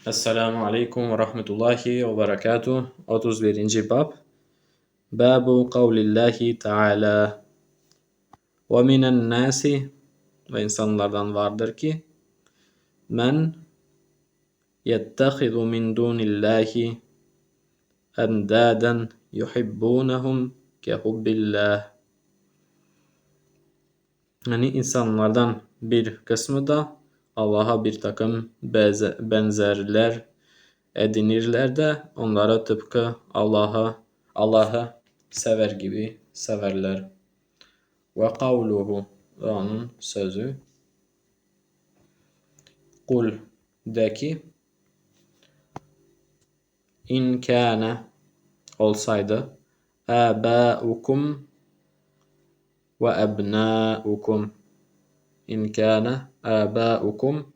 Esselamu Aleyküm ve Rahmetullahi ve Berekatuh. 31. Bab. Babu kavlillahi Teala. Ve minen nasi, ve insanlardan vardır ki men yettehizu min dunillahi endaden yuhibbunahum kehubbillah. Yani insanlardan bir kısmı da Allah'a bir takım benzerler edinirler de onlara tıpkı Allah'ı sever gibi severler. Ve kavluhu, ve onun sözü. Kul, de ki, in kâne, olsaydı, âbâukum ve ebnâukum. İn kâne âbâukum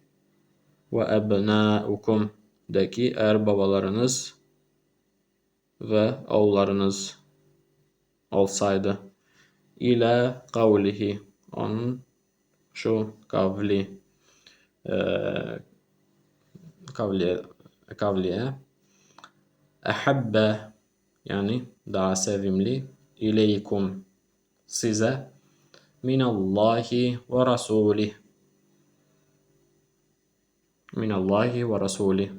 ve ebnâukum. De ki, eğer babalarınız ve oğullarınız olsaydı. İlâ kavlihi, onun şu kavliye ehabbe, yani daha sevimli, ileykum, size, minallahi ve rasulih, minallahi ve rasulih,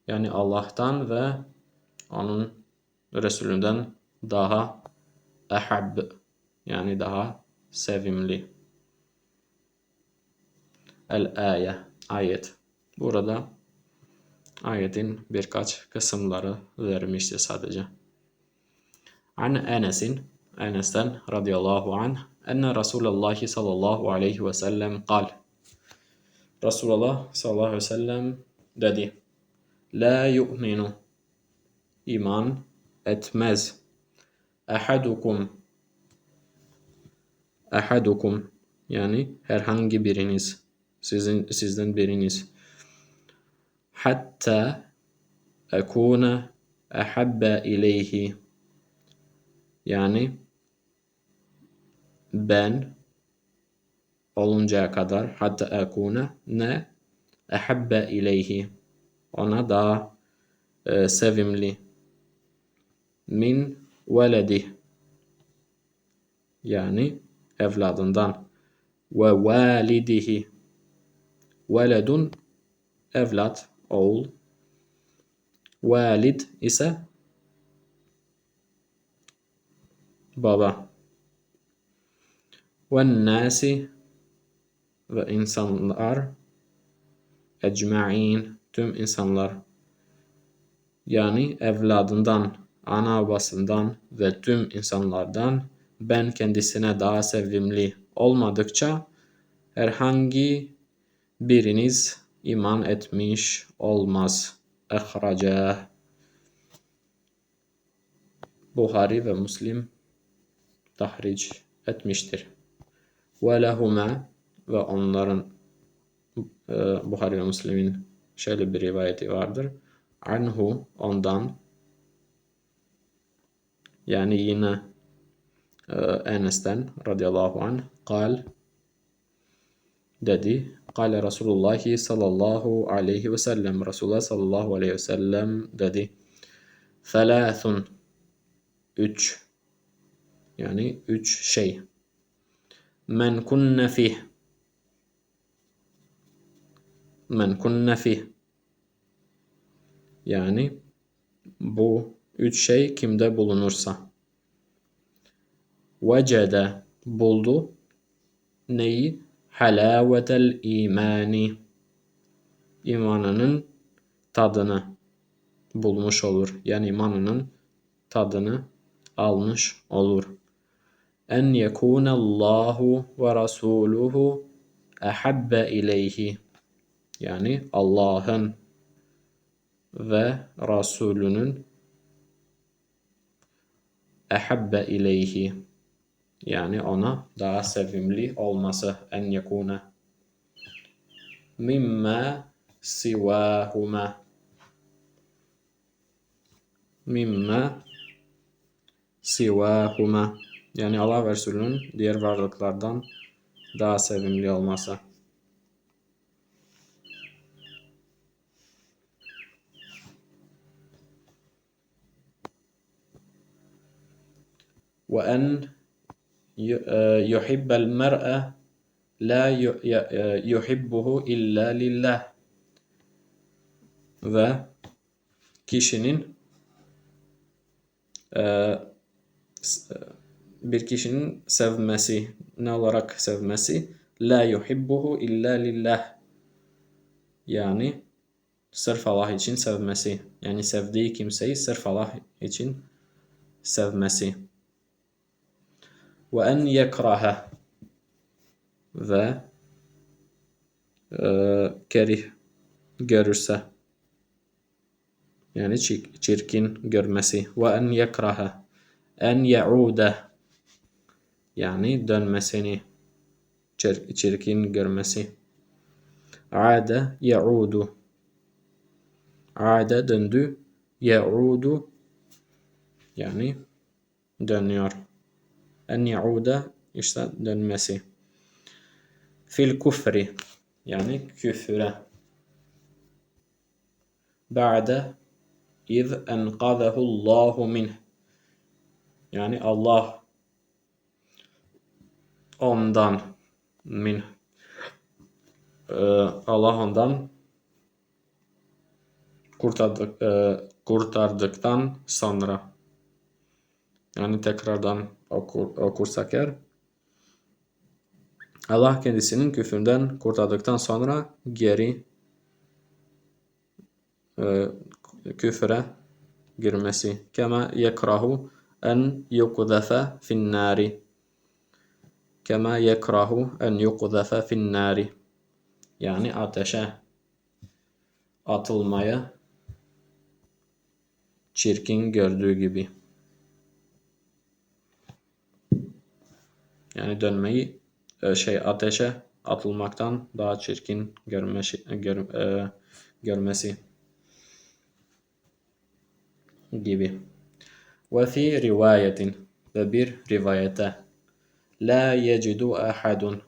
yani Allah'tan ve onun Resulünden daha ehab, yani daha sevimli. El-Âye, ayet. Burada ayetin birkaç kısımları vermişti sadece. An Enes'ten radıyallahu anh, enne Resulullah sallallahu aleyhi ve sellem kal. Resulullah sallallahu aleyhi ve sellem dedi. La yu'minu, iman etmez. Ahadukum, yani herhangi biriniz, sizden biriniz. Hatta ekune ahabbe ileyhi, yani ben oluncaya kadar, hatta ekune ne ahabbe ileyhi, ona daha sevimli, min veledih, yani evladından, ve validihi, veledun evlat, oğul, valid ise baba. Ve nasi, ve insanlar, ecma'in, tüm insanlar, yani evladından, ana babasından ve tüm insanlardan ben kendisine daha sevimli olmadıkça herhangi biriniz iman etmiş olmaz. Ehracah. Buhari ve Müslim tahric etmiştir. Ve lehuma, ve onların Buhari ve Müslim'in şöyle bir rivayeti vardır. Anhu, ondan, yani yine Enes'ten radıyallahu anh, kal, dedi, kale Resulullah sallallahu aleyhi ve sellem, Resulullah sallallahu aleyhi ve sellem dedi, thalâthun, yani üç şey, men kunne fih, yani bu üç şey kimde bulunursa, vecede, buldu, neyi? Halâvetel imani, imanının tadını bulmuş olur. Yani imanının tadını almış olur. En yekunallahu ve rasuluhu ahabbe ileyhi, yani Allah'ın ve Resulünün ahabbe ileyhi, yani ona daha sevimli olması, en yekune, mimma sivahuma, yani Allah ve Resulünün diğer varlıklardan daha sevimli olması. وأن يحب المرء لا يحبه إلا لله. Ve kişinin bir kişinin sevmesi, ne olarak sevmesi? La yuhibbuhu illa lillah. Yani sırf Allah için sevmesi. Yani sevdiği kimseyi sırf Allah için sevmesi. Ve en yekraha, ve kerih görürse, yani çirkin görmesi. Ve en yekraha, en yaude, yani dönmesini çirkin görmesi. Ade yaudu, ade döndü, yaudu yani dönüyor. En yaude işte dönmesi. Fil kufri, yani küfre. Ba'de iz enqazehu Allahu minh, yani Allah ondan, min, Allah ondan kurtardıktan sonra, yani tekrardan okursak eğer, Allah kendisinin küfründen kurtardıktan sonra geri küfre girmesi. Kema yekrahu en yuqzafa fin nari. Kema yekrahu en yuqzafa fin nari. Yani ateşe atılmaya çirkin gördüğü gibi. Yani dönmeyi ateşe atılmaktan daha çirkin görmesi gibi. Ve fi rivayetin, ve bir rivayete, la yecidu ahadun,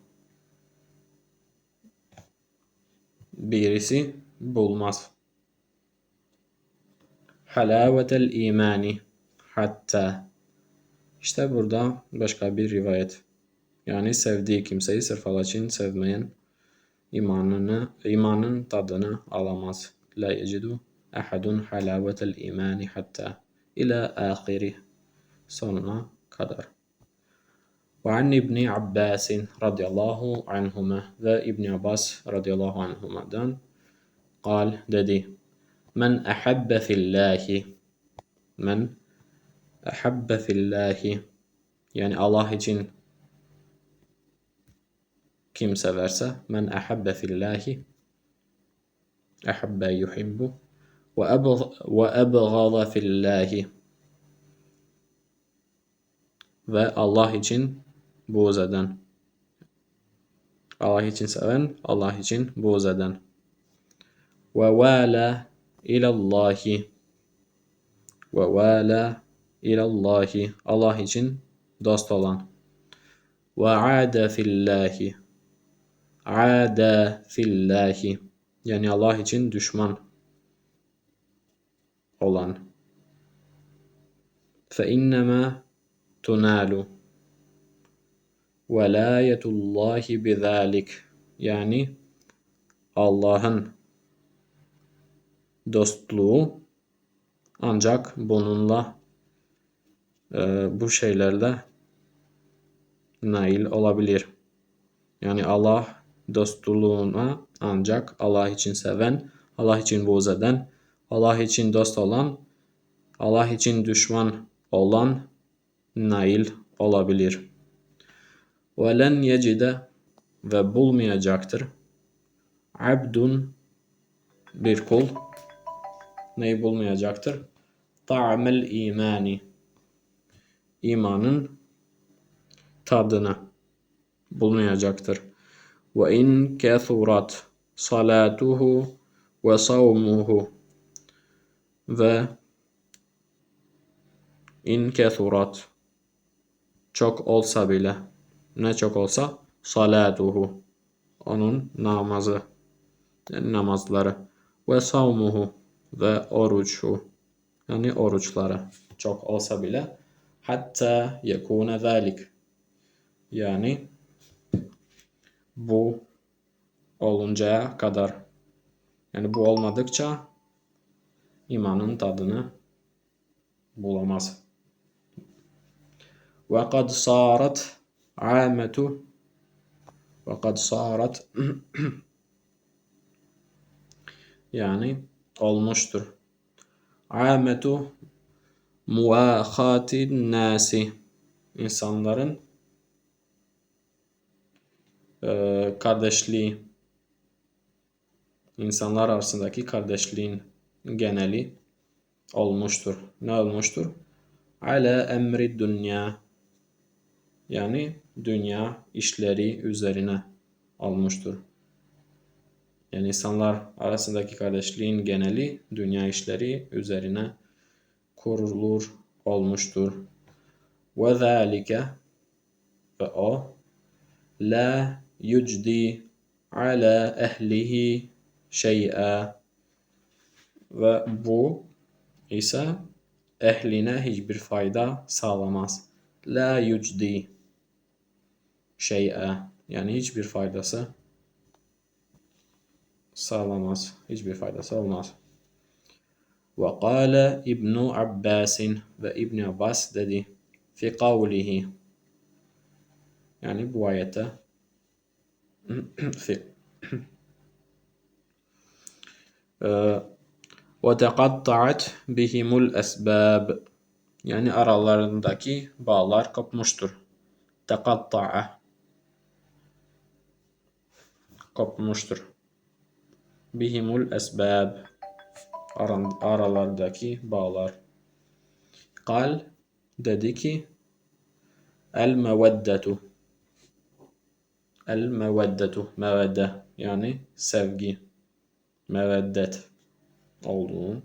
birisi bulmaz. Halavetel imani hatta, işte burada başka bir rivayet. Yani sevdiği kimseyi sırf Allah için sevmeyen imanın tadını alamaz. La yecidu ahadun halavetel imani hatta ila ahiri, sonuna kadar. Ve an İbni Abbas radıyallahu anhuma, ve İbni Abbas radıyallahu anhuma'dan قال dedi: Men ahabbe fillahi, men ahabbe fillahi, yani Allah için kim severse, men ahabbe fillahi, ahabbe yuhibbu, ve ebgâza fillahi, ve Allah için buğz eden, Allah için seven, Allah için buğz eden. Ve vâla ilallahi, ve vâla ilallahi, Allah için dost olan. Ve âde fillahi, âde fillahi, yani Allah için düşman olan. Fe innema tunalu velayetullahi bizalik, yani Allah'ın dostluğu ancak bununla bu şeylerle nail olabilir. Yani Allah dostluğuna ancak Allah için seven, Allah için buğz eden, Allah için dost olan, Allah için düşman olan nail olabilir. وَلَنْ يَجِدَ, ve bulmayacaktır. Abdun, bir kul, neyi bulmayacaktır? Ta'mel imani, imanın tadını bulmayacaktır. Ve in kethurat salatuhu ve savmuhu, ve in kethurat, çok olsa bile, ne çok olsa, salatuhu, onun namazı, yani namazları, ve savmuhu, ve orucu, yani oruçları çok olsa bile, hatta yekune zalik. Yani bu oluncaya kadar. Yani bu olmadıkça imanın tadını bulamaz. وَقَدْ صَارَتْ عَامَةُ وَقَدْ صَارَتْ yani olmuştur. Âmetu muvâhâtin nâsi insanların kardeşliği, insanlar arasındaki kardeşliğin geneli olmuştur. Ne olmuştur? Ala emri dünya yani dünya işleri üzerine olmuştur. Yani insanlar arasındaki kardeşliğin geneli dünya işleri üzerine kurulur olmuştur. Ve zâlike ve o la yucdi ala ehlihi şey'a ve bu ise ehline hiçbir fayda sağlamaz. La yucdi şey'a yani hiçbir faydası sağlamaz. Hiçbir faydası olmaz. Ve kâle İbn Abbasin ve İbn Abbas dedi fi kavlihi yani bu ayette ve teqatta'at bihimul esbab yani aralarındaki bağlar kopmuştur. Teqatta'a kopmuştur. Bihimul esbab aralardaki bağlar. Kal dedi ki el meveddetu mevedde yani sevgi meveddet olduğunu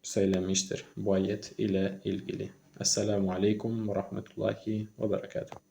söylemiştir bu ayet ile ilgili. Esselamu Aleyküm ve Rahmetullahi ve Berekatuhu.